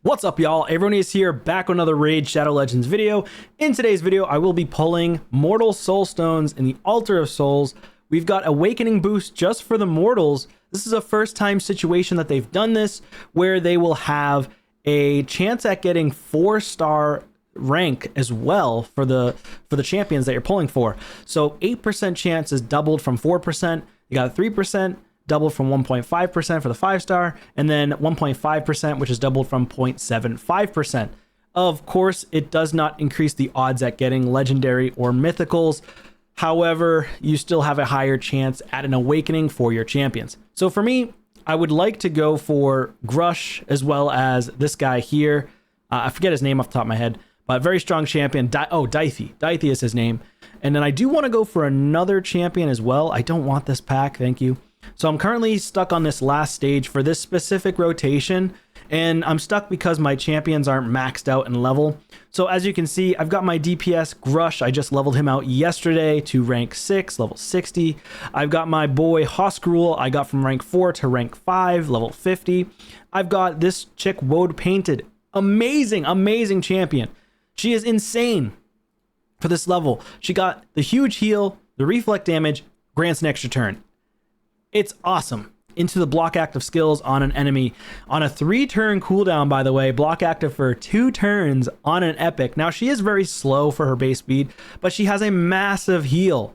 What's up, y'all? Everyone is here, back with another Raid Shadow Legends video. In today's video, I will be pulling Mortal Soul Stones in the Altar of Souls. We've got Awakening boost just for the Mortals. This is a first-time situation that they've done this, where they will have a chance at getting 4-star rank as well for the champions that you're pulling for. So 8% chance is doubled from 4%. You got 3%. Doubled from 1.5% for the 5-star, and then 1.5%, which is doubled from 0.75%. Of course, it does not increase the odds at getting legendary or mythicals. However, you still have a higher chance at an awakening for your champions. So for me, I would like to go for Grush as well as this guy here. I forget his name off the top of my head, but very strong champion. Dythe. Dythe is his name. And then I do want to go for another champion as well. I don't want this pack, thank you. So I'm currently stuck on this last stage for this specific rotation, and I'm stuck because my champions aren't maxed out in level. So as you can see, I've got my DPS Grush. I just leveled him out yesterday to rank 6, level 60. I've got my boy Hoskrul. I got from rank 4 to rank 5, level 50. I've got this chick Woad Painted. Amazing champion. She is insane for this level. She got the huge heal, the reflect damage, grants an extra turn. It's awesome. Into the block active skills on an enemy on a 3-turn cooldown, by the way. Block active for 2 turns on an epic. Now, she is very slow for her base speed, but she has a massive heal.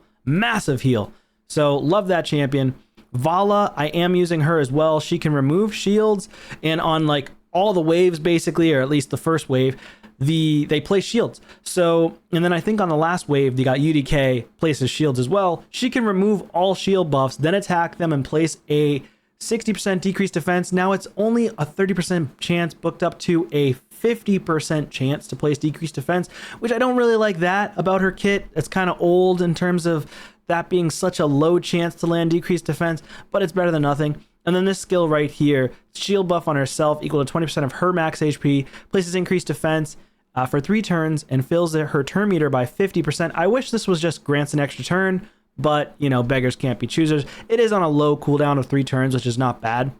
So love that champion. Vala, I am using her as well. She can remove shields, and on like all the waves basically, or at least the first wave, they place shields. So, and then I think on the last wave, they got UDK places shields as well. She can remove all shield buffs, then attack them and place a 60% decreased defense. Now it's only a 30% chance booked up to a 50% chance to place decreased defense, which I don't really like that about her kit. It's kind of old in terms of that being such a low chance to land decreased defense, but it's better than nothing. And then this skill right here, shield buff on herself equal to 20% of her max HP, places increased defense for 3 turns and fills her turn meter by 50%. I wish this was just grants an extra turn, but you know, beggars can't be choosers. It is on a low cooldown of 3 turns, which is not bad.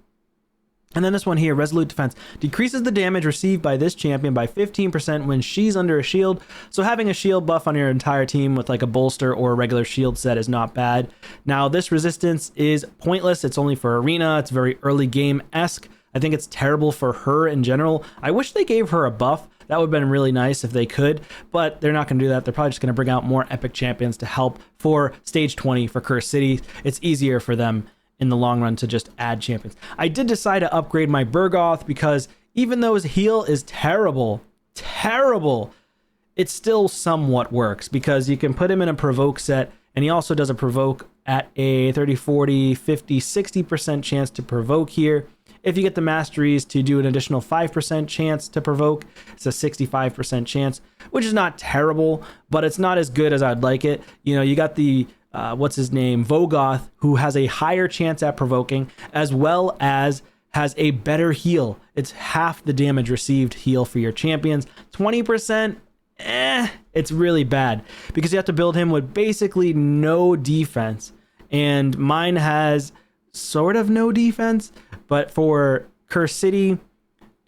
And then this one here, Resolute Defense, decreases the damage received by this champion by 15% when she's under a shield. So having a shield buff on your entire team with like a bolster or a regular shield set is not bad. Now this resistance is pointless. It's only for arena. It's very early game-esque. I think it's terrible for her in general. I wish they gave her a buff. That would have been really nice if they could, but they're not going to do that. They're probably just going to bring out more epic champions to help for stage 20 for Cursed City. It's easier for them in the long run to just add champions. I did decide to upgrade my Burgoth because even though his heal is terrible, it still somewhat works because you can put him in a provoke set, and he also does a provoke at a 30, 40, 50, 60% chance to provoke here. If you get the masteries to do an additional 5% chance to provoke, it's a 65% chance, which is not terrible, but it's not as good as I'd like it. You know, you got the, what's his name, Vogoth, who has a higher chance at provoking, as well as has a better heal. It's half the damage received heal for your champions. 20%, it's really bad because you have to build him with basically no defense. And mine has sort of no defense, but for Cursed City,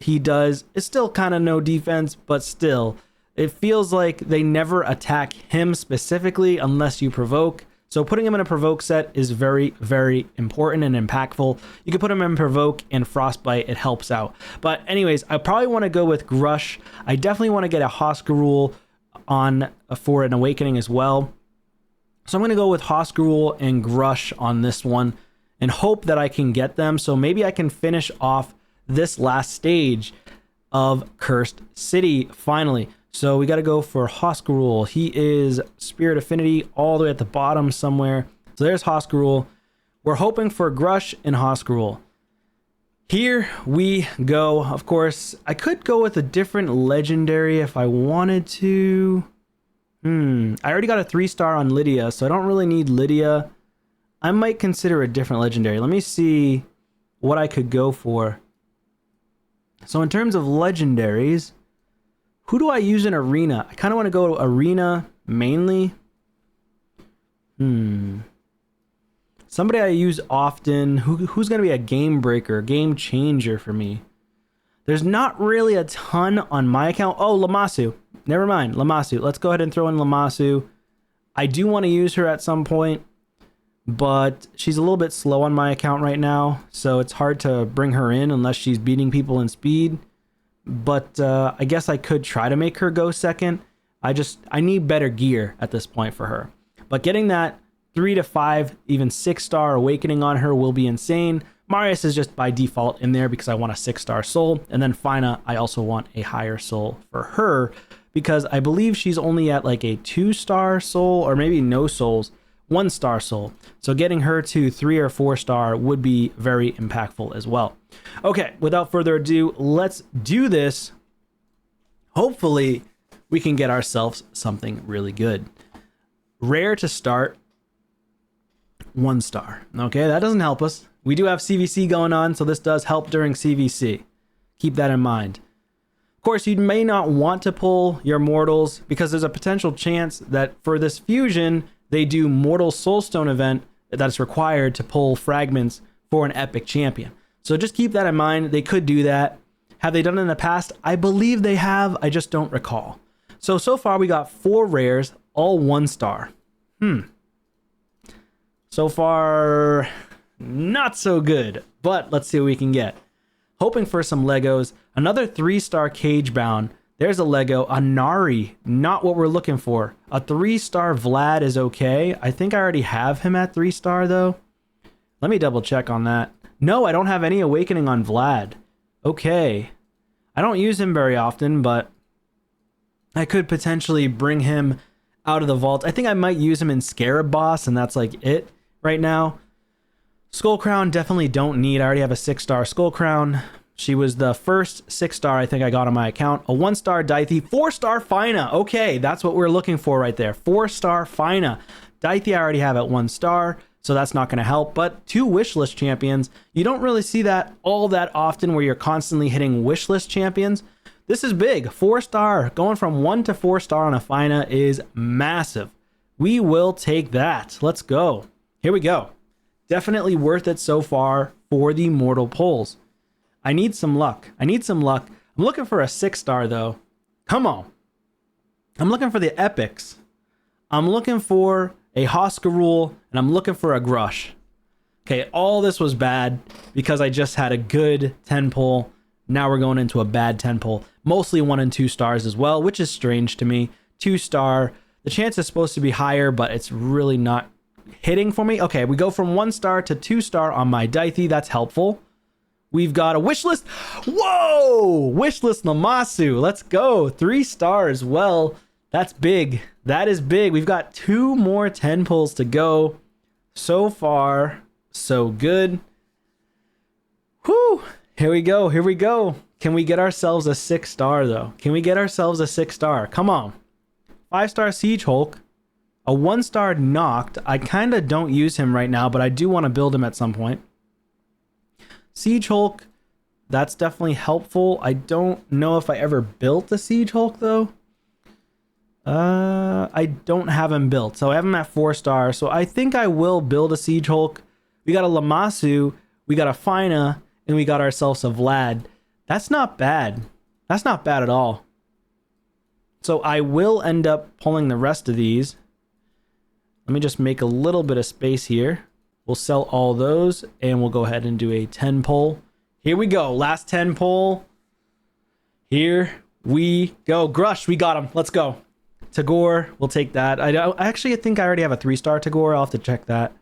it's still kind of no defense, but still, it feels like they never attack him specifically unless you provoke. So putting him in a provoke set is very, very important and impactful. You can put him in provoke and frostbite, it helps out. But anyways, I probably want to go with Grush. I definitely want to get a Hoskrul on for an awakening as well. So I'm going to go with Hoskrul and Grush on this one and hope that I can get them. So maybe I can finish off this last stage of Cursed City finally. So we got to go for Hoskrul. He is Spirit Affinity all the way at the bottom somewhere. So there's Hoskrul. We're hoping for Grush and Hoskrul. Here we go. Of course, I could go with a different legendary if I wanted to. I already got a 3-star on Lydia, so I don't really need Lydia. I might consider a different legendary. Let me see what I could go for. So in terms of legendaries, who do I use in arena? I kind of want to go to arena mainly. Somebody I use often. Who's going to be a game breaker, game changer for me? There's not really a ton on my account. Oh, Lamasu. Never mind. Lamasu. Let's go ahead and throw in Lamasu. I do want to use her at some point, but she's a little bit slow on my account right now, so it's hard to bring her in unless she's beating people in speed. But I guess I could try to make her go second. I need better gear at this point for her. But getting that 3 to 5, even 6-star awakening on her will be insane. Marius is just by default in there because I want a 6-star soul. And then Fina, I also want a higher soul for her because I believe she's only at like a 2-star soul, or maybe no souls, 1-star soul. So getting her to 3 or 4-star would be very impactful as well. Okay, without further ado, let's do this. Hopefully we can get ourselves something really good. Rare to start, 1-star. Okay, that doesn't help us. We do have CVC going on, so this does help during CVC. Keep that in mind. Of course, you may not want to pull your mortals because there's a potential chance that for this fusion, they do Mortal Soulstone event that's required to pull fragments for an epic champion. So just keep that in mind. They could do that. Have they done it in the past? I believe they have. I just don't recall. So far we got 4 rares, all 1-star. So far, not so good, but let's see what we can get. Hoping for some Legos. Another 3-star cage bound. There's a Lego. A Nari, not what we're looking for. A 3-star Vlad is okay. I think I already have him at 3-star though. Let me double check on that. No, I don't have any awakening on Vlad. Okay. I don't use him very often, but I could potentially bring him out of the vault. I think I might use him in Scarab Boss, and that's like it right now. Skull Crown, definitely don't need. I already have a 6-star Skull Crown. She was the first 6-star I think I got on my account. A 1-star Dithey, 4-star Fina. Okay, that's what we're looking for right there. 4-star Fina. Dithey I already have at 1-star, so that's not going to help. But 2 wishlist champions. You don't really see that all that often where you're constantly hitting wishlist champions. This is big. 4-star. Going from 1 to 4-star on a Fina is massive. We will take that. Let's go. Here we go. Definitely worth it so far for the mortal pulls. I need some luck. I'm looking for a 6-star though. Come on. I'm looking for the epics. I'm looking for a Hoskarul, and I'm looking for a Grush. Okay, all this was bad because I just had a good 10 pull. Now we're going into a bad 10 pull. Mostly 1 and 2 stars as well, which is strange to me. 2-star. The chance is supposed to be higher, but it's really not hitting for me. Okay, we go from 1-star to 2-star on my Dithey. That's helpful. We've got a wishlist. Whoa! Wishlist Lamasu. Let's go. 3 stars. Well, that's big. That is big. We've got 2 more 10 pulls to go. So far, so good. Whew. Here we go. Here we go. Can we get ourselves a 6-star though? Can we get ourselves a 6-star? Come on. 5-star Siege Hulk. A 1-star Knocked. I kind of don't use him right now, but I do want to build him at some point. Siege Hulk, that's definitely helpful. I don't know if I ever built a Siege Hulk though. I don't have him built, so I have him at 4-star. So I think I will build a Siege Hulk. We got a Lamasu, we got a Fina, and we got ourselves a Vlad. That's not bad. That's not bad at all. So I will end up pulling the rest of these. Let me just make a little bit of space here. We'll sell all those, and we'll go ahead and do a 10 pull. Here we go. Last 10 pull. Here we go. Grush, we got him. Let's go. Tagore, we'll take that. I think I already have a 3-star Tagore. I'll have to check that.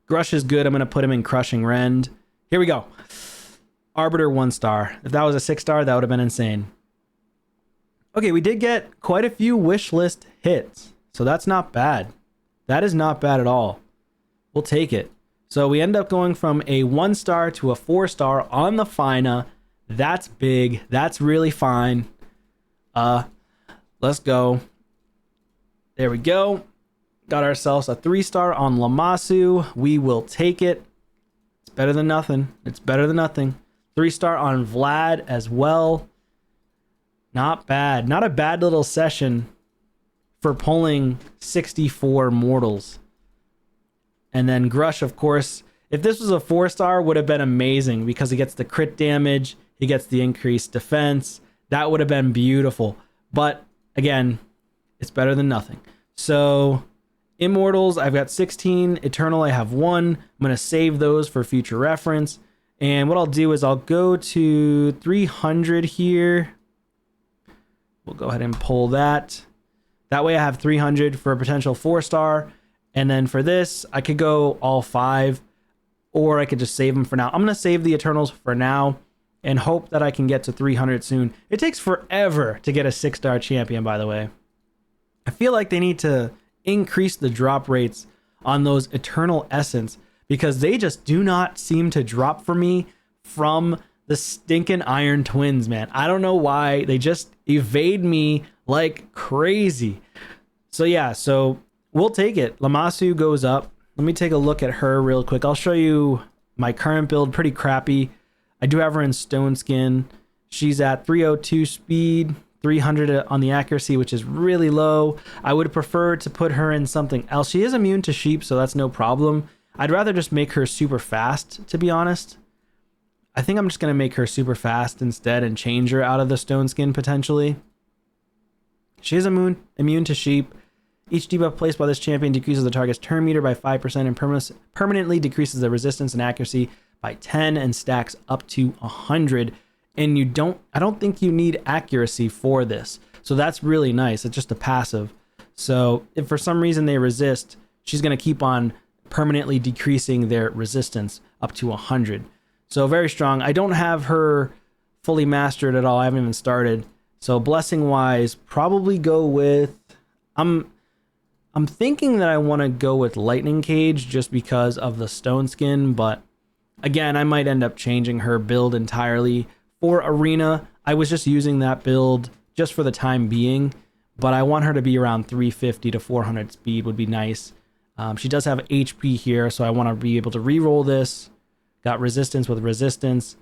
Grush is good. I'm going to put him in Crushing Rend. Here we go. Arbiter 1-star. If that was a 6-star, that would have been insane. Okay, we did get quite a few wish list hits, so that's not bad. That is not bad at all. We'll take it. So we end up going from a 1-star to a 4-star on the Fina. That's big. That's really fine. Let's go. There we go. Got ourselves a 3-star on Lamasu. We will take it. It's better than nothing. It's better than nothing. 3-star on Vlad as well. Not bad. Not a bad little session for pulling 64 mortals. And then Grush, of course, if this was a 4-star, would have been amazing because he gets the crit damage. he gets the increased defense. That would have been beautiful. But again, it's better than nothing. So Immortals, I've got 16. Eternal, I have 1. I'm going to save those for future reference. And what I'll do is I'll go to 300 here. We'll go ahead and pull that. That way I have 300 for a potential 4-star. And then for this, I could go all 5, or I could just save them for now. I'm going to save the Eternals for now and hope that I can get to 300 soon. It takes forever to get a 6-star champion, by the way. I feel like they need to increase the drop rates on those Eternal Essence, because they just do not seem to drop for me from the stinking Iron Twins, man. I don't know why. They just evade me like crazy. So yeah, so we'll take it. Lamasu goes up. Let me take a look at her real quick. I'll show you my current build. Pretty crappy. I do have her in Stone Skin. She's at 302 speed, 300 on the accuracy, which is really low. I would prefer to put her in something else. She is immune to sheep, so that's no problem. I'd rather just make her super fast, to be honest. I think I'm just going to make her super fast instead and change her out of the Stone Skin potentially. She is immune to sheep. Each debuff placed by this champion decreases the target's turn meter by 5% and permanently decreases the resistance and accuracy by 10 and stacks up to 100. And I don't think you need accuracy for this. So that's really nice. It's just a passive. So if for some reason they resist, she's going to keep on permanently decreasing their resistance up to 100. So very strong. I don't have her fully mastered at all. I haven't even started. So blessing wise, probably go with, I'm thinking that I want to go with Lightning Cage just because of the Stone Skin, but again, I might end up changing her build entirely. For Arena, I was just using that build just for the time being, but I want her to be around 350 to 400 speed would be nice. She does have HP here, so I want to be able to reroll this. Got resistance with resistance,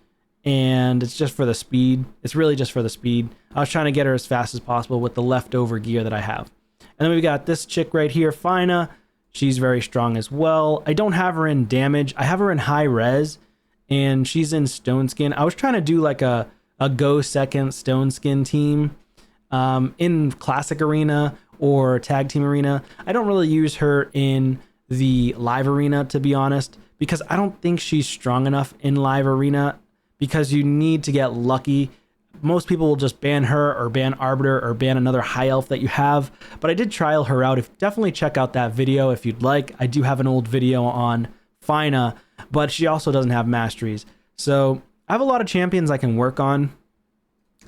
and it's just for the speed. It's really just for the speed. I was trying to get her as fast as possible with the leftover gear that I have. And then we got this chick right here, Fina. She's very strong as well. I don't have her in damage. I have her in high res, and she's in Stone Skin. I was trying to do like a go second Stone Skin team in Classic Arena or Tag Team Arena. I don't really use her in the Live Arena, to be honest, because I don't think she's strong enough in Live Arena, because you need to get lucky. Most people will just ban her or ban Arbiter or ban another high elf that you have. But I did trial her out. Definitely check out that video if you'd like. I do have an old video on Fina, but she also doesn't have masteries. So I have a lot of champions I can work on.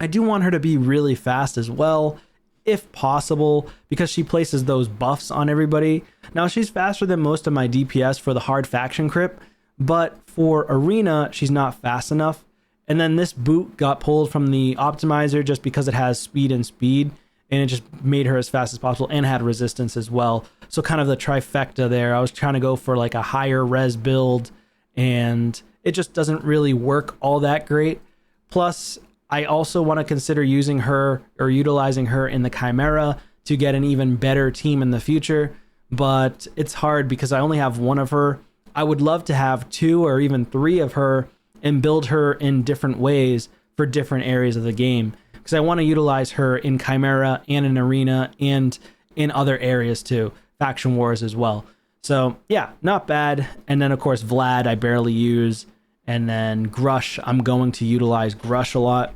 I do want her to be really fast as well, if possible, because she places those buffs on everybody. Now, she's faster than most of my DPS for the hard faction crypt, but for Arena, she's not fast enough. And then this boot got pulled from the optimizer just because it has speed, and it just made her as fast as possible and had resistance as well. So kind of the trifecta there. I was trying to go for like a higher res build, and it just doesn't really work all that great. Plus, I also want to consider using her or utilizing her in the Chimera to get an even better team in the future. But it's hard because I only have one of her. I would love to have 2 or even 3 of her and build her in different ways for different areas of the game, because I want to utilize her in Chimera and in Arena and in other areas too, Faction Wars as well. So yeah, not bad. And then of course Vlad I barely use, and then Grush, I'm going to utilize Grush a lot.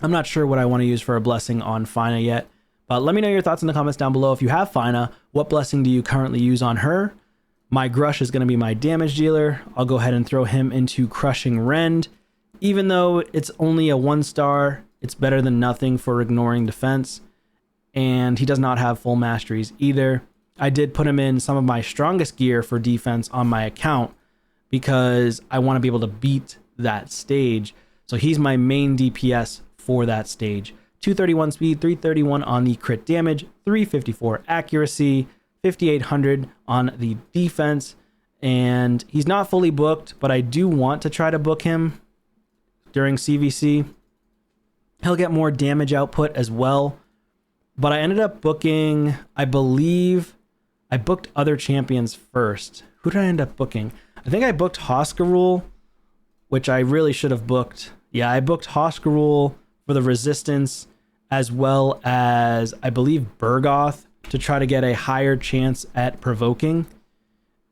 I'm not sure what I want to use for a blessing on Fina yet, but let me know your thoughts in the comments down below. If you have Fina, what blessing do you currently use on her? My Grush is going to be my damage dealer. I'll go ahead and throw him into Crushing Rend. Even though it's only a 1-star, it's better than nothing for ignoring defense. And he does not have full masteries either. I did put him in some of my strongest gear for defense on my account because I want to be able to beat that stage. So he's my main DPS for that stage. 231 speed, 331 on the crit damage, 354 accuracy, 5,800 on the defense, and he's not fully booked, but I do want to try to book him during CVC. He'll get more damage output as well, but I ended up booking, I believe I booked other champions first. Who did I end up booking? I think I booked Hoskarul, which I really should have booked. Yeah, I booked Hoskarul for the resistance, as well as, I believe, Burgoth to try to get a higher chance at provoking.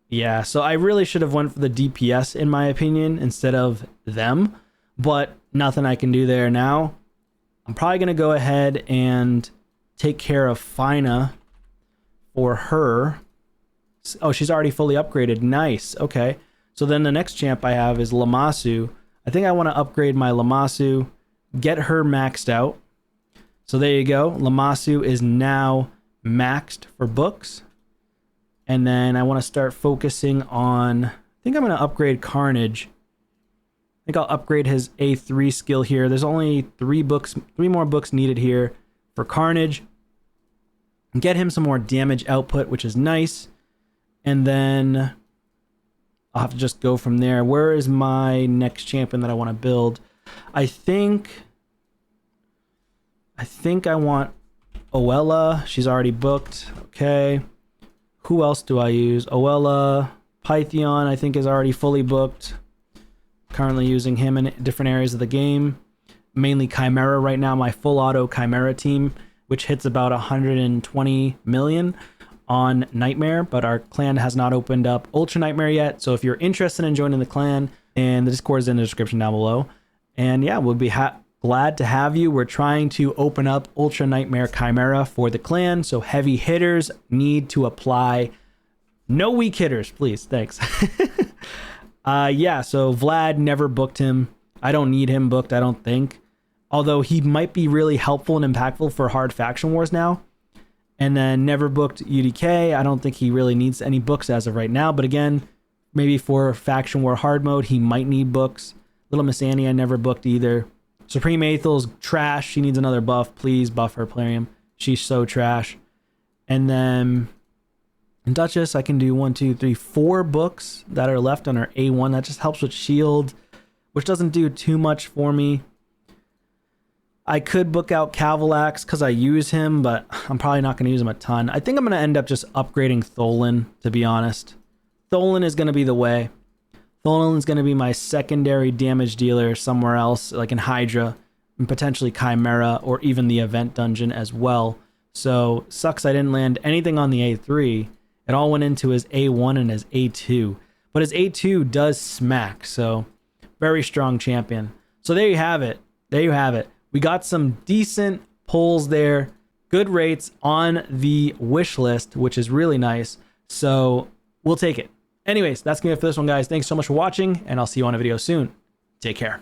Yeah, so I really should have went for the DPS, in my opinion, instead of them. But nothing I can do there now. I'm probably going to go ahead and take care of Fina for her. Oh, she's already fully upgraded. Nice. Okay. So then the next champ I have is Lammasu. I think I want to upgrade my Lammasu, get her maxed out. So there you go. Lammasu is now maxed for books. And then I want to start focusing on, I think I'm going to upgrade Carnage. I think I'll upgrade his A3 skill here. There's only three more books needed here for Carnage. Get him some more damage output, which is nice. And then I'll have to just go from there. Where is my next champion that I want to build? I think I want Oella. She's already booked. Okay. Who else do I use? Oella, Pythion, I think is already fully booked. Currently using him in different areas of the game. Mainly Chimera right now, my full auto Chimera team, which hits about 120 million on Nightmare, but our clan has not opened up Ultra Nightmare yet. So if you're interested in joining the clan, and the Discord is in the description down below. And yeah, we'll be glad to have you. We're trying to open up Ultra Nightmare Chimera for the clan, so heavy hitters need to apply. No weak hitters, please. Thanks. Yeah, so Vlad, never booked him. I don't need him booked, I don't think. Although he might be really helpful and impactful for hard faction wars now. And then never booked UDK. I don't think he really needs any books as of right now. But again, maybe for faction war hard mode, he might need books. Little Miss Annie, I never booked either. Supreme Aethel's trash. She needs another buff. Please buff her Plarium. She's so trash. And then in Duchess, I can do 1, 2, 3, 4 books that are left on her A1. That just helps with shield, which doesn't do too much for me. I could book out Cavalax because I use him, but I'm probably not going to use him a ton. I think I'm going to end up just upgrading Tholen, to be honest. Tholen is going to be the way. Tholen is going to be my secondary damage dealer somewhere else, like in Hydra, and potentially Chimera, or even the event dungeon as well. So, sucks I didn't land anything on the A3. It all went into his A1 and his A2. But his A2 does smack, so very strong champion. So there you have it. There you have it. We got some decent pulls there. Good rates on the wish list, which is really nice. So we'll take it. Anyways, that's going to be it for this one, guys. Thanks so much for watching, and I'll see you on a video soon. Take care.